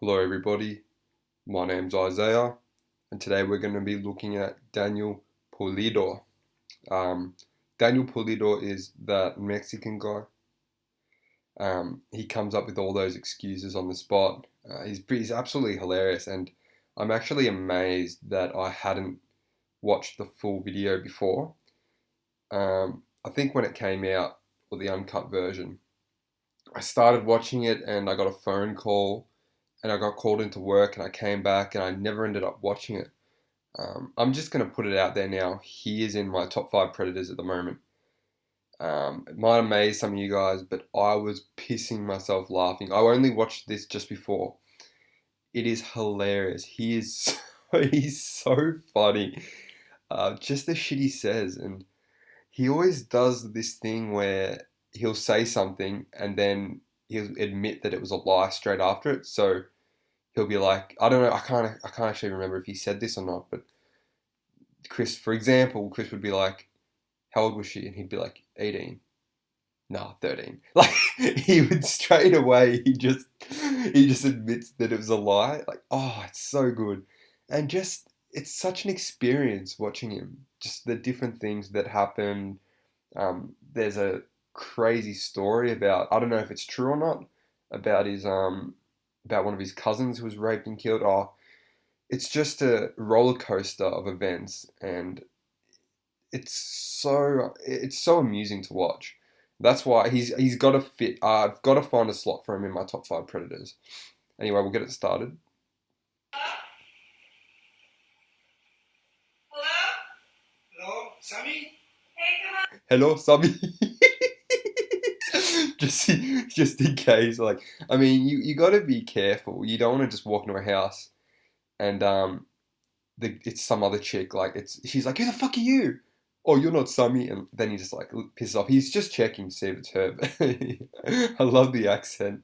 Hello everybody, my name's Isaiah and today we're going to be looking at Daniel Pulido. Um, Daniel Pulido is that Mexican guy. He comes up with all those excuses on the spot. He's absolutely hilarious, and I'm actually amazed that I hadn't watched the full video before. I think when it came out, or the uncut version, I started watching it and I got a phone call and I got called into work and I came back and I never ended up watching it. I'm just going to put it out there now. He is in my top five predators at the moment. It might amaze some of you guys, but I was pissing myself laughing. I only watched this just before. It is hilarious. He's so funny. Just the shit he says, and he always does this thing where he'll say something and then he'll admit that it was a lie straight after it. So he'll be like, I don't know, I can't actually remember if he said this or not, but for example, Chris would be like, how old was she? And he'd be like, 18. No, 13. Like, he would straight away, he just admits that it was a lie. Like, oh, it's so good. And just, it's such an experience watching him. Just the different things that happen. There's a crazy story about, I don't know if it's true or not, about about one of his cousins who was raped and killed. Oh, it's just a roller coaster of events, and it's so amusing to watch. That's why he's got to fit. I've got to find a slot for him in my top five predators. Anyway, we'll get it started. Hello, Sammy? Hello, Sabi. just just in case, like, I mean, you got to be careful. You don't want to just walk into a house and it's some other chick. Like, she's like, who the fuck are you? Oh, you're not Sammy, and then he just like pisses off. He's just checking to see if it's her. I love the accent.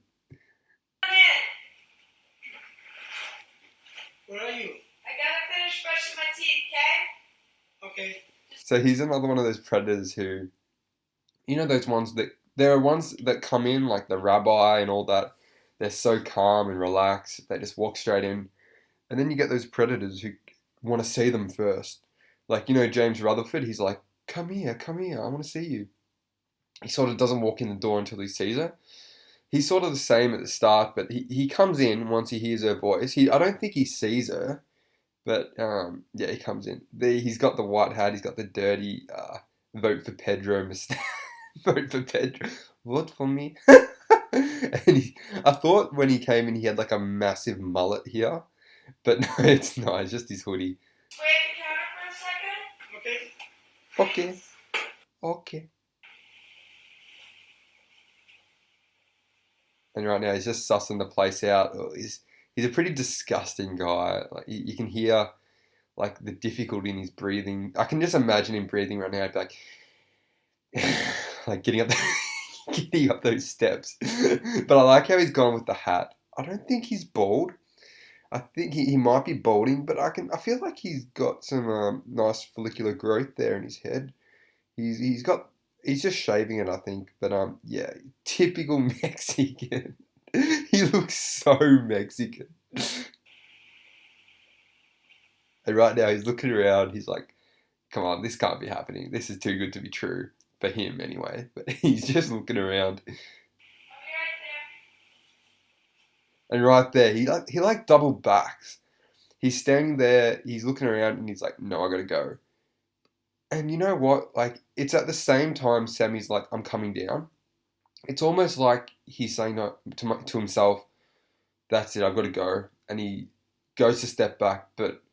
Where are you? I gotta finish brushing my teeth, okay? Okay. So he's another one of those predators who, those ones that there are ones that come in like the rabbi and all that. They're so calm and relaxed. They just walk straight in, and then you get those predators who want to see them first. Like, James Rutherford. He's like, come here, come here. I want to see you. He sort of doesn't walk in the door until he sees her. He's sort of the same at the start, but he comes in once he hears her voice. I don't think he sees her, but yeah, he comes in. He's got the white hat. He's got the dirty vote for Pedro mistake. Vote for Pedro. Vote for me. I thought when he came in, he had like a massive mullet here, but no, it's not. It's just his hoodie. Wait at the counter for a second. Okay. Okay, okay. And right now he's just sussing the place out. Oh, he's a pretty disgusting guy. Like you can hear like the difficulty in his breathing. I can just imagine him breathing right now. He'd be like, like getting up, getting up those steps. But I like how he's gone with the hat. I don't think he's bald. I think he might be balding, but I feel like he's got some nice follicular growth there in his head. He's just shaving it, I think. But yeah, typical Mexican. He looks so Mexican. And right now he's looking around. He's like, come on, this can't be happening. This is too good to be true for him anyway. But he's just looking around. I'll be right And right there, he double backs. He's standing there. He's looking around, and he's like, no, I gotta go. And you know what? Like, it's at the same time Sammy's like, I'm coming down. It's almost like he's saying to himself, that's it, I've got to go. And he goes to step back, but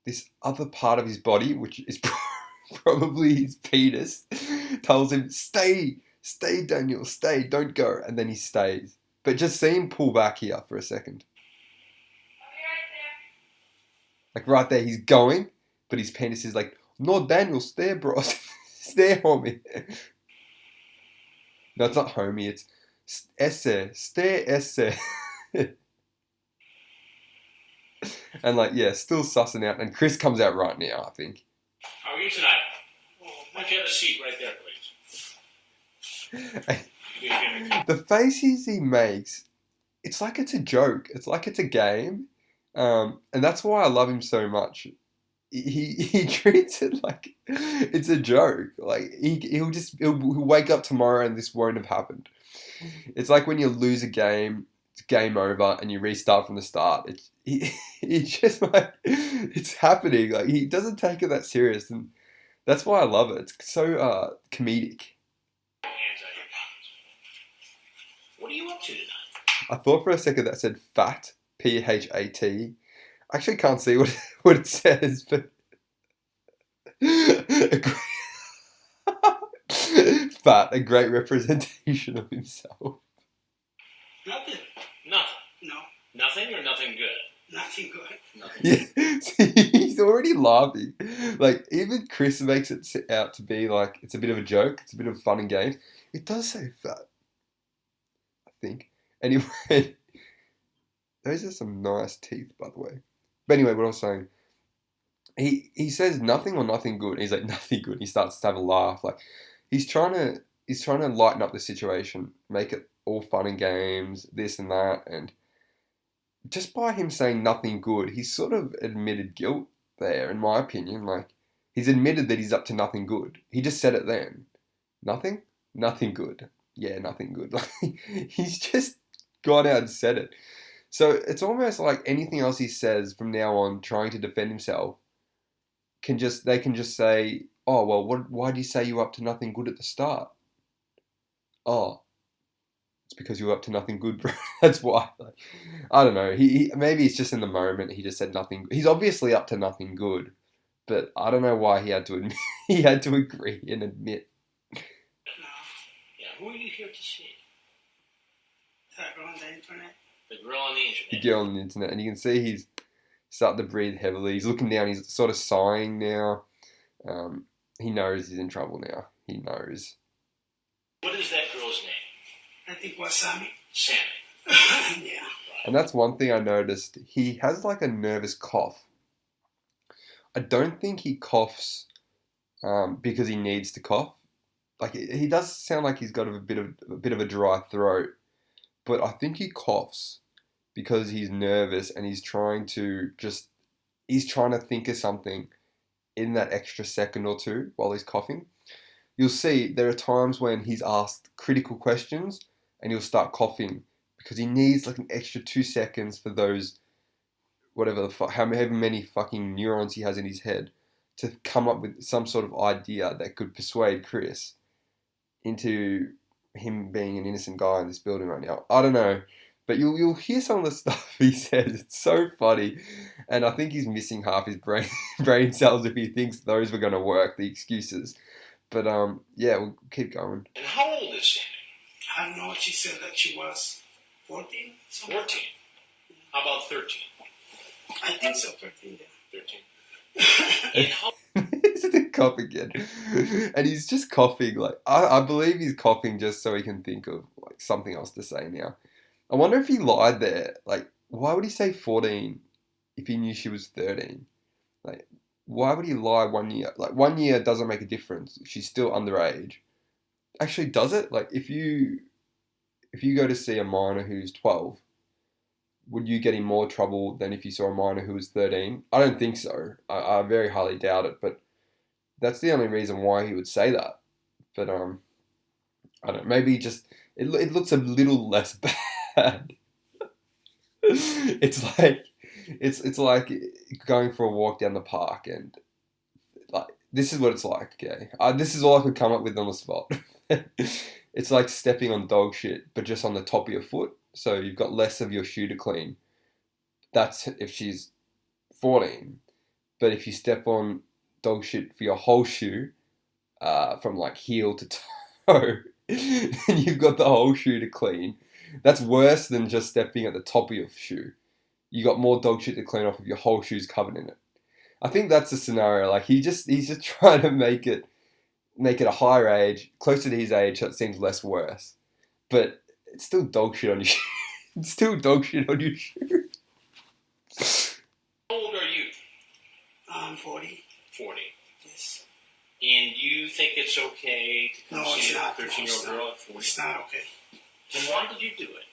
this other part of his body, which is probably his penis, tells him, stay, Daniel, stay, don't go. And then he stays. But just see him pull back here for a second. there. Like right there, he's going, but his penis is like, no, Daniel, stay, bro. Stay, homie. No, it's not homie, it's esse. Stay, esse. And like, yeah, still sussing out. And Chris comes out right now, I think. How are you tonight? Why don't you have a seat right there, please? The faces he makes it's like it's a joke. It's like it's a game, and that's why I love him so much. He treats it like it's a joke. Like he'll wake up tomorrow and this won't have happened. It's like when you lose a game, it's game over, and you restart from the start. It's just like it's happening. Like he doesn't take it that serious, and that's why I love it. It's so comedic. Hands out your pockets. What are you up to tonight? I thought for a second that said fat, PHAT. I actually can't see what it says, but fat, a great representation of himself. Nothing. Nothing. No, Nothing or nothing good? nothing good. Nothing. Yeah, see, he's already laughing. Like even Chris makes it out to be like it's a bit of a joke, it's a bit of fun and games. It does say fat, I think. Anyway, those are some nice teeth, by the way. But anyway, what I was saying, he says nothing or nothing good. He's like nothing good. He starts to have a laugh. Like he's trying to lighten up the situation, make it all fun and games, this and that, and just by him saying nothing good, he's sort of admitted guilt there, in my opinion. Like he's admitted that he's up to nothing good. He just said it then. Nothing, nothing good. Yeah, nothing good. Like he's just gone out and said it. So it's almost like anything else he says from now on, trying to defend himself, they can just say, oh well, why do you say you were up to nothing good at the start? Oh, it's because you were up to nothing good, bro. That's why. Like, I don't know. Maybe it's just in the moment. He just said nothing. He's obviously up to nothing good, but I don't know why he had to admit, he had to agree and admit. No, Yeah, who are you here to see? that girl on the internet. The girl on the The internet. girl on the internet, and you can see he's starting to breathe heavily. He's looking down. He's sort of sighing now. He knows he's in trouble now. He knows. What is that girl's name? I think it was Sammy. Sammy. Yeah. And that's one thing I noticed. He has like a nervous cough. I don't think he coughs because he needs to cough. Like he does sound like he's got a bit of a dry throat, but I think he coughs because he's nervous and he's trying to think of something in that extra second or two while he's coughing. You'll see there are times when he's asked critical questions and he'll start coughing because he needs like an extra 2 seconds for those whatever however many fucking neurons he has in his head to come up with some sort of idea that could persuade Chris into him being an innocent guy in this building right now. I don't know, but you'll hear some of the stuff he says. It's so funny, and I think he's missing half his brain cells if he thinks those were going to work. The excuses, but yeah, we'll keep going. And how old is Sammy? I don't know. She said that she was 14. 14. How about 13? I think so, 13. Yeah. 13. And how It's the cough again, and he's just coughing. Like I believe he's coughing just so he can think of like something else to say now. I wonder if he lied there. Like, why would he say 14 if he knew she was 13? Like, why would he lie 1 year? Like, 1 year doesn't make a difference. She's still underage. Actually, does it? Like, if you go to see a minor who's 12, would you get in more trouble than if you saw a minor who was 13? I don't think so. I very highly doubt it. But that's the only reason why he would say that. But I don't know. Maybe just it looks a little less bad. It's like going for a walk down the park and like this is what it's like. Okay, this is all I could come up with on the spot. It's like stepping on dog shit, but just on the top of your foot, so you've got less of your shoe to clean. That's if she's 14. But if you step on dog shit for your whole shoe, from like heel to toe, then you've got the whole shoe to clean. That's worse than just stepping at the top of your shoe. You got more dog shit to clean off if your whole shoe's covered in it. I think that's the scenario. Like he's just trying to make it a higher age, closer to his age, so it seems less worse. But it's still dog shit on your shoe. It's still dog shit on your shoe. How old are you? I'm 40. 40. Yes. And you think it's okay to come No, it's see a not. 13-year-old girl at 40? It's not okay. Then why did you do it?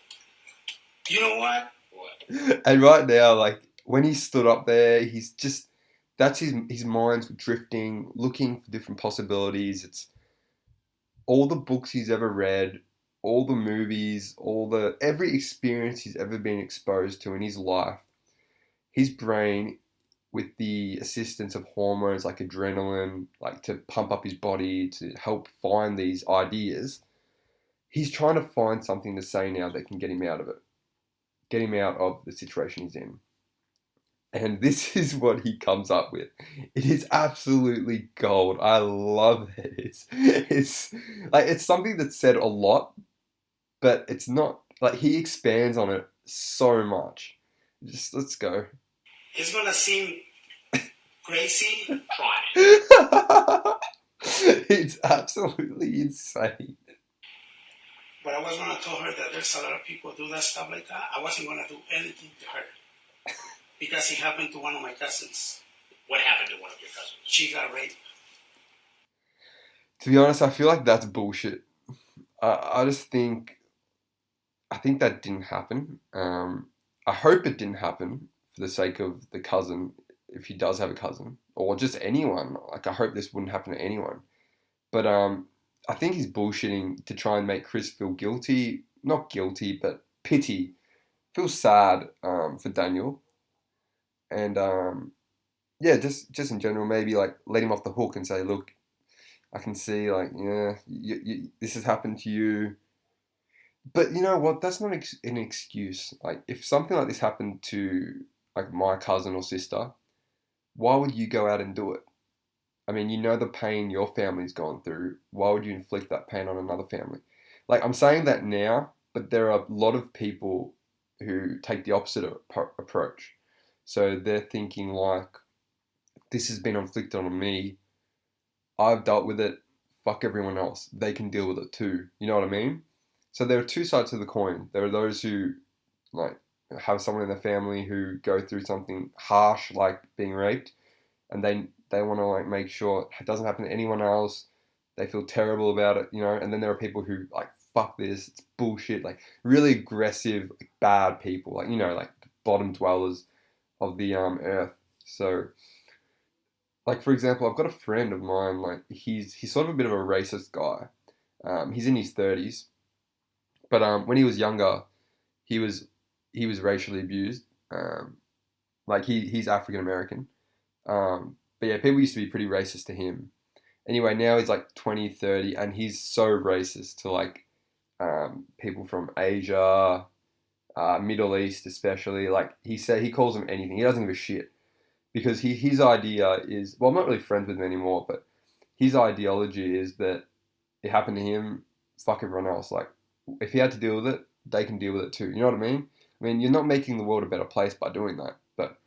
You know what? What? And right now, like when he stood up there, he's just that's his mind's drifting, looking for different possibilities. It's all the books he's ever read, all the movies, every experience he's ever been exposed to in his life. His brain, with the assistance of hormones like adrenaline, like to pump up his body to help find these ideas, he's trying to find something to say now that can get him out of it, get him out of the situation he's in. And this is what he comes up with. It is absolutely gold. I love it. It's something that's said a lot, but it's not like he expands on it so much. Just let's go. It's gonna seem crazy. Try it. It's absolutely insane. But I was gonna tell her that there's a lot of people do that stuff like that. I wasn't gonna do anything to her. Because it happened to one of my cousins. What happened to one of your cousins? She got raped. To be honest, I feel like that's bullshit. I just think that didn't happen. I hope it didn't happen for the sake of the cousin, if he does have a cousin, or just anyone. Like I hope this wouldn't happen to anyone. But I think he's bullshitting to try and make Chris feel guilty. Not guilty, but pity. Feel sad for Daniel. And yeah, just in general, maybe like let him off the hook and say, look, I can see like, yeah, this has happened to you. But you know what? That's not an excuse. Like if something like this happened to like my cousin or sister, why would you go out and do it? I mean, you know the pain your family's gone through. Why would you inflict that pain on another family? Like I'm saying that now, but there are a lot of people who take the opposite approach. So they're thinking like, this has been inflicted on me. I've dealt with it. Fuck everyone else. They can deal with it too. You know what I mean? So there are two sides to the coin. There are those who like have someone in their family who go through something harsh like being raped, and they want to like make sure it doesn't happen to anyone else. They feel terrible about it, you know. And then there are people who like fuck this. It's bullshit. Like really aggressive, like, bad people. Like you know, like bottom dwellers of the earth. So like for example, I've got a friend of mine. Like he's sort of a bit of a racist guy. He's in his 30s, but when he was younger, he was he was racially abused. Like he's African American. But yeah, people used to be pretty racist to him. Anyway, now he's like 20, 30, and he's so racist to like people from Asia, Middle East especially. Like he calls them anything. He doesn't give a shit because his idea is, well, I'm not really friends with him anymore, but his ideology is that it happened to him, fuck everyone else. Like if he had to deal with it, they can deal with it too. You know what I mean? I mean, you're not making the world a better place by doing that, but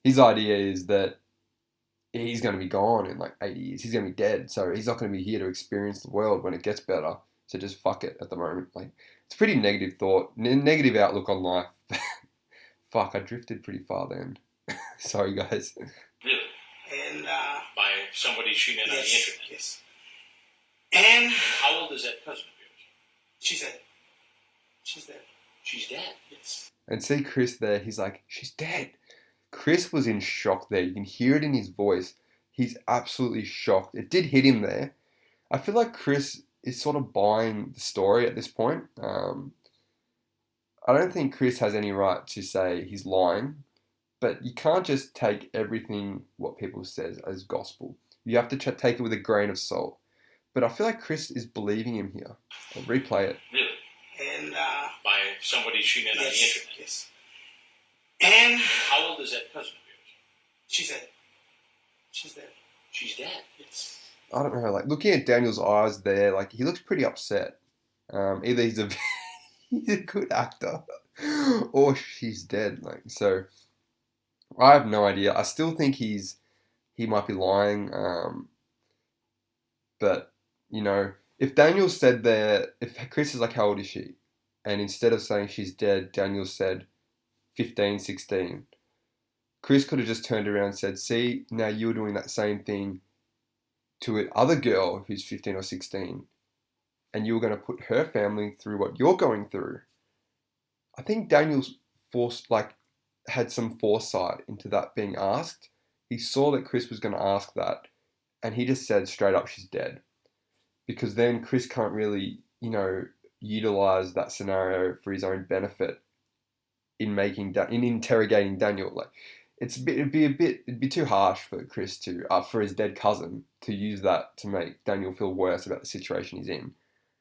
his idea is that he's going to be gone in like 80 years. He's going to be dead. So he's not going to be here to experience the world when it gets better. So just fuck it at the moment. Like it's a pretty negative thought, negative outlook on life. Fuck, I drifted pretty far then. Sorry, guys. Really? And by somebody shooting it on the internet. Yes. And how old is that cousin of yours? She's dead. She's dead. She's dead. Yes. And see Chris there. He's like, she's dead. Chris was in shock there. You can hear it in his voice. He's absolutely shocked. It did hit him there. I feel like Chris is sort of buying the story at this point. I don't think Chris has any right to say he's lying, but you can't just take everything what people says as gospel. You have to take it with a grain of salt. But I feel like Chris is believing him here. I'll replay it. Really? And by somebody shooting it on the internet. Yes. And how old is that cousin of yours? She's dead. She's dead. She's dead. Yes. I don't know. Like looking at Daniel's eyes there, like he looks pretty upset. Either he's a he's a good actor, or she's dead. Like so, I have no idea. I still think he might be lying. But you know, if Daniel said there, if Chris is like, how old is she? And instead of saying she's dead, Daniel said 15, 16. Chris could have just turned around and said, see, now you're doing that same thing to another girl who's 15 or 16, and you're going to put her family through what you're going through. I think Daniel's had some foresight into that being asked. He saw that Chris was going to ask that, and he just said straight up, "She's dead," because then Chris can't really, utilize that scenario for his own benefit in interrogating Daniel. Like, it'd be too harsh for Chris for his dead cousin to use that to make Daniel feel worse about the situation he's in.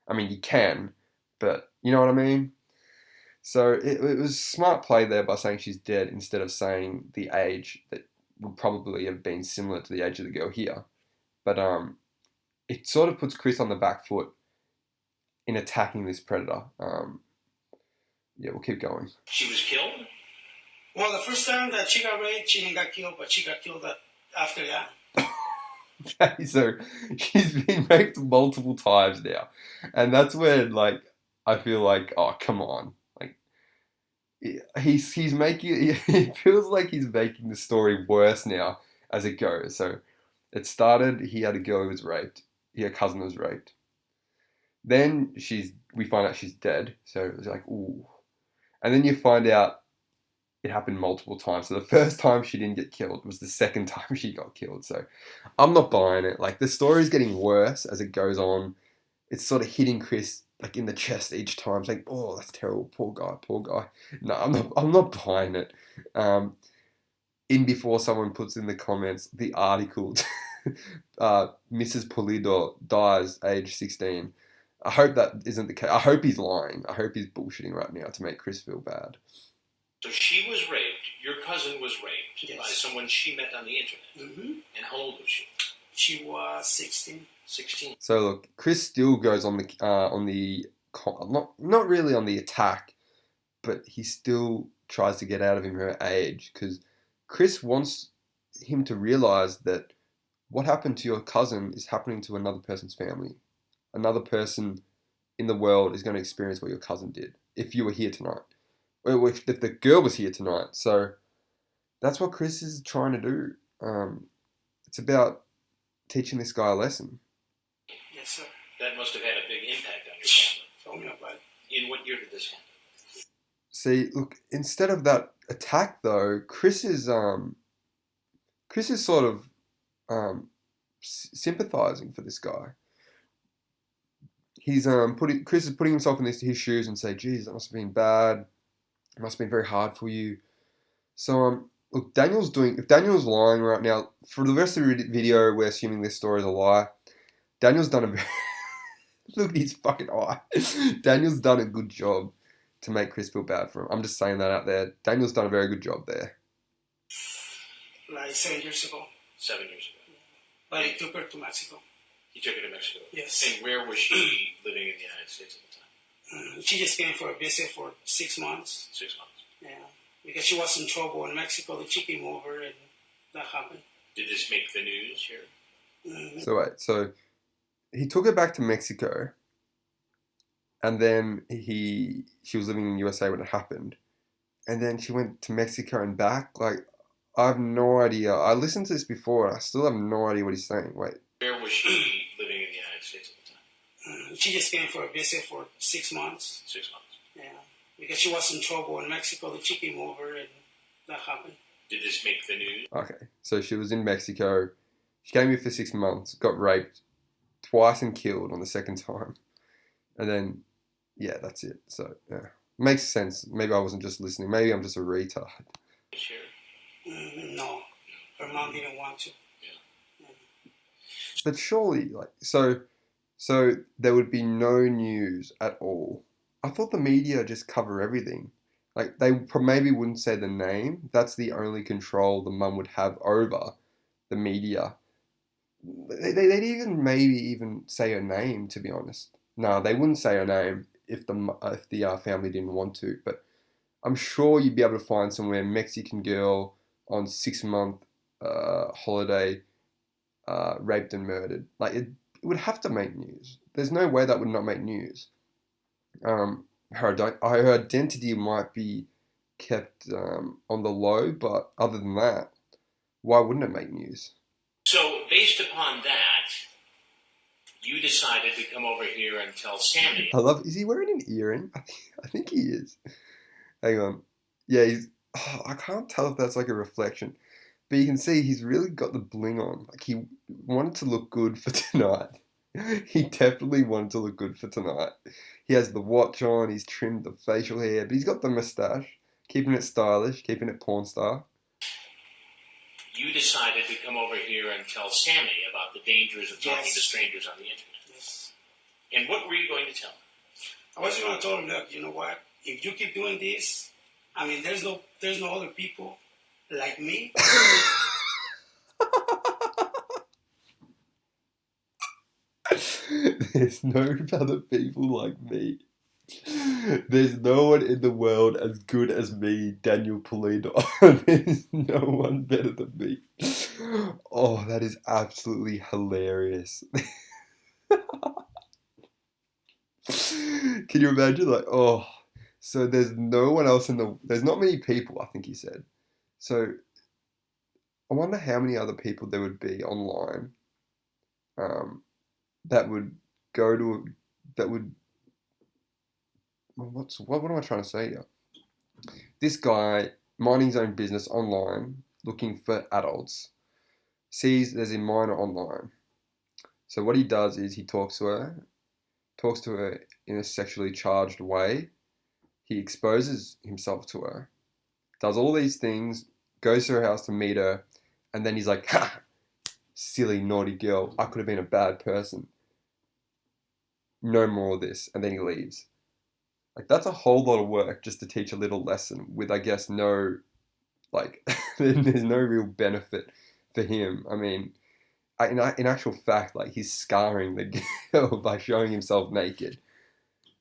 I mean, you can, but you know what I mean? So it was smart play there by saying she's dead instead of saying the age that would probably have been similar to the age of the girl here. But it sort of puts Chris on the back foot in attacking this predator. Yeah, we'll keep going. She was killed? Well, the first time that she got raped, she didn't get killed, but she got killed after that. Okay, so she's been raped multiple times now. And that's where, I feel like, oh, come on. Like, he's making, it feels like he's making the story worse now as it goes. So it started, he had a girl who was raped. Her cousin was raped. Then we find out she's dead. So it was like, ooh. And then you find out it happened multiple times. So the first time she didn't get killed was the second time she got killed. So I'm not buying it. Like, the story's getting worse as it goes on. It's sort of hitting Chris in the chest each time. It's like, oh, that's terrible. Poor guy, poor guy. No, I'm not buying it. Before someone puts in the comments the article, Mrs. Pulido dies age 16. I hope that isn't the case. I hope he's lying. I hope he's bullshitting right now to make Chris feel bad. So she was raped. Your cousin was raped by someone she met on the internet. Mm-hmm. And how old was she? She was 16. 16. So look, Chris still goes on the not really on the attack, but he still tries to get out of him her age, because Chris wants him to realize that what happened to your cousin is happening to another person's family. Another person in the world is going to experience what your cousin did if you were here tonight. Or if the girl was here tonight. So that's what Chris is trying to do. It's about teaching this guy a lesson. Yes, sir. That must have had a big impact on your family. Tell me about it. In what year did this happen? See, look, instead of that attack though, Chris is sort of sympathizing for this guy. He's Chris is putting himself in his shoes and say, "Geez, that must have been bad. It must have been very hard for you." So look, if Daniel's lying right now, for the rest of the video, we're assuming this story is a lie. Daniel's done a very look at his fucking eye. Daniel's done a good job to make Chris feel bad for him. I'm just saying that out there. Daniel's done a very good job there. Like 7 years ago. 7 years ago. But he took her to Mexico. He took her to Mexico? Yes. And where was she living in the United States at the time? She just came for a visit for 6 months. 6 months? Yeah. Because she was in trouble in Mexico. Then she came over and that happened. Did this make the news here? Mm-hmm. So he took her back to Mexico, and then she was living in the USA when it happened, and then she went to Mexico and back. Like, I have no idea. I listened to this before, and I still have no idea what he's saying. Wait. Where was she living in the United States at the time? She just came for a visit for 6 months. 6 months? Yeah. Because she was in trouble in Mexico. Then she came over and that happened. Did this make the news? Okay, so she was in Mexico. She came here for 6 months, got raped twice and killed on the second time. And then, yeah, that's it. So, yeah. Makes sense. Maybe I wasn't just listening. Maybe I'm just a retard. Sure. No. Her mom didn't want to. Yeah. But surely, so there would be no news at all. I thought the media just cover everything. Like, they maybe wouldn't say the name. That's the only control the mum would have over the media. They'd even say her name, to be honest. No, they wouldn't say her name if the family didn't want to. But I'm sure you'd be able to find somewhere Mexican girl on 6-month holiday raped and murdered. Like, it would have to make news. There's no way that would not make news. Her identity might be kept on the low, but other than that, why wouldn't it make news? So, based upon that, you decided to come over here and tell Sammy. Is he wearing an earring? I think he is. Hang on. Yeah, I can't tell if that's like a reflection, but you can see he's really got the bling on. Like he wanted to look good for tonight. He definitely wanted to look good for tonight. He has the watch on. He's trimmed the facial hair, but he's got the mustache, keeping it stylish, keeping it porn star. You decided to come over here and tell Sammy about the dangers of talking to strangers on the internet. Yes. And what were you going to tell him? I was going to tell him, look, you know what? If you keep doing this, I mean, there's no other people like me. There's no other people like me. There's no one in the world as good as me, Daniel Pulido. There's no one better than me. Oh, that is absolutely hilarious. Can you imagine? Like, oh, so there's no one else there's not many people, I think he said. So I wonder how many other people there would be online um, that would go to, that would, what am I trying to say here? This guy minding his own business online, looking for adults, sees there's a minor online. So what he does is he talks to her in a sexually charged way. He exposes himself to her, does all these things, goes to her house to meet her, and then he's like, ha, silly, naughty girl, I could have been a bad person. No more of this. And then he leaves. Like, that's a whole lot of work just to teach a little lesson with, I guess, no, like, there's no real benefit for him. I mean, in actual fact, like, he's scarring the girl by showing himself naked,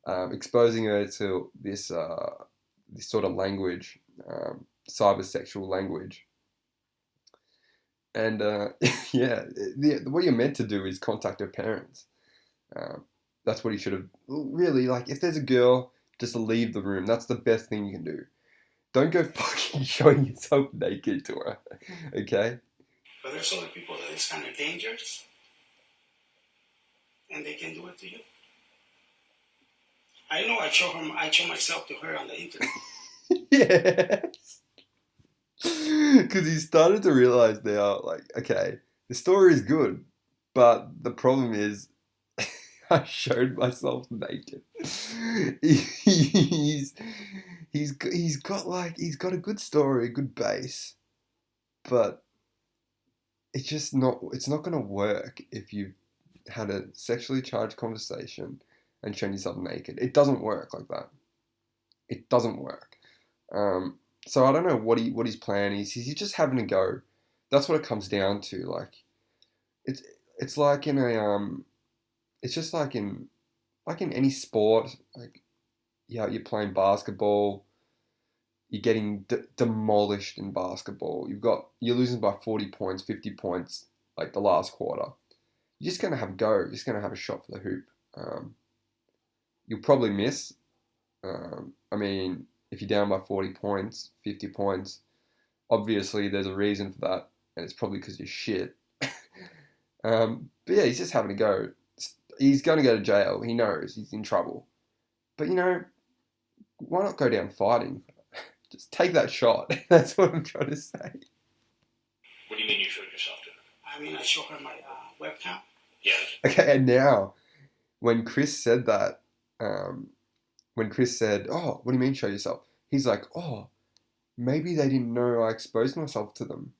exposing her to this sort of language, cybersexual language. And yeah, what you're meant to do is contact her parents. That's what he should have. Really, like, if there's a girl, just leave the room. That's the best thing you can do. Don't go fucking showing yourself naked to her, okay? But there's other people that is kind of dangerous, and they can do it to you. I know I show myself to her on the internet. Yes. Because he started to realize now, like, okay, the story is good, but the problem is I showed myself naked. he's he's got a good story, a good base, but it's not gonna work if you've had a sexually charged conversation and shown yourself naked. It doesn't work like that. It doesn't work. So I don't know what his plan is. He's just having a go. That's what it comes down to. Like it's it's like in a it's just like in any sport. Like, yeah, you're playing basketball. You're getting demolished in basketball. You're losing by 40 points, 50 points, like the last quarter. You're just gonna have a go. You're just gonna have a shot for the hoop. You'll probably miss. I mean, if you're down by 40 points, 50 points, obviously there's a reason for that, and it's probably because you're shit. But yeah, he's just having a go. He's going to go to jail. He knows he's in trouble. But why not go down fighting? Just take that shot. That's what I'm trying to say. What do you mean you showed yourself to her? I mean, I show her my webcam. Yes. Okay, and now, when Chris said that, when Chris said, "Oh, what do you mean show yourself?" He's like, "Oh, maybe they didn't know I exposed myself to them."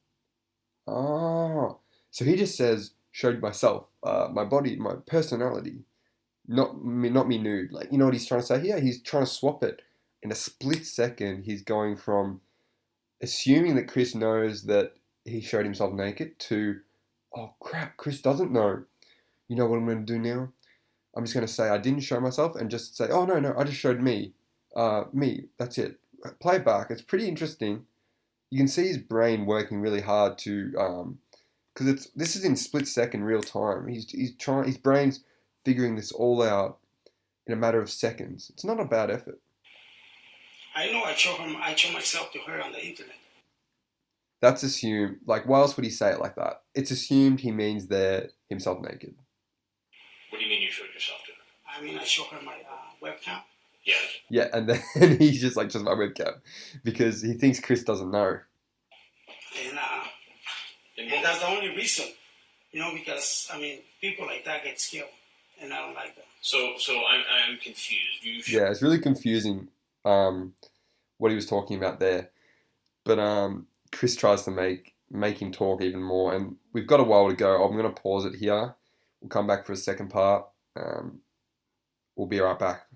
Oh, so he just says, "Showed myself, my body, my personality, not me nude." Like, you know what he's trying to say here? He's trying to swap it in a split second. He's going from assuming that Chris knows that he showed himself naked to, "Oh crap, Chris doesn't know." You know what I'm going to do now? I'm just going to say I didn't show myself and just say, "Oh no, I just showed me, me. That's it." Play it back. It's pretty interesting. You can see his brain working really hard to, because this is in split second real time. He's trying. His brain's figuring this all out in a matter of seconds. It's not a bad effort. I know I show myself to her on the internet. That's assumed. Like, why else would he say it like that? It's assumed he means they're himself naked. What do you mean you showed yourself to her? I mean, I show her my webcam. Yes. Yeah, and then he's just like, just my webcam, because he thinks Chris doesn't know. And that's the only reason, because people like that get killed, and I don't like that. So I'm confused. Yeah, it's really confusing what he was talking about there. But Chris tries to make him talk even more, and we've got a while to go. I'm going to pause it here. We'll come back for a second part. We'll be right back.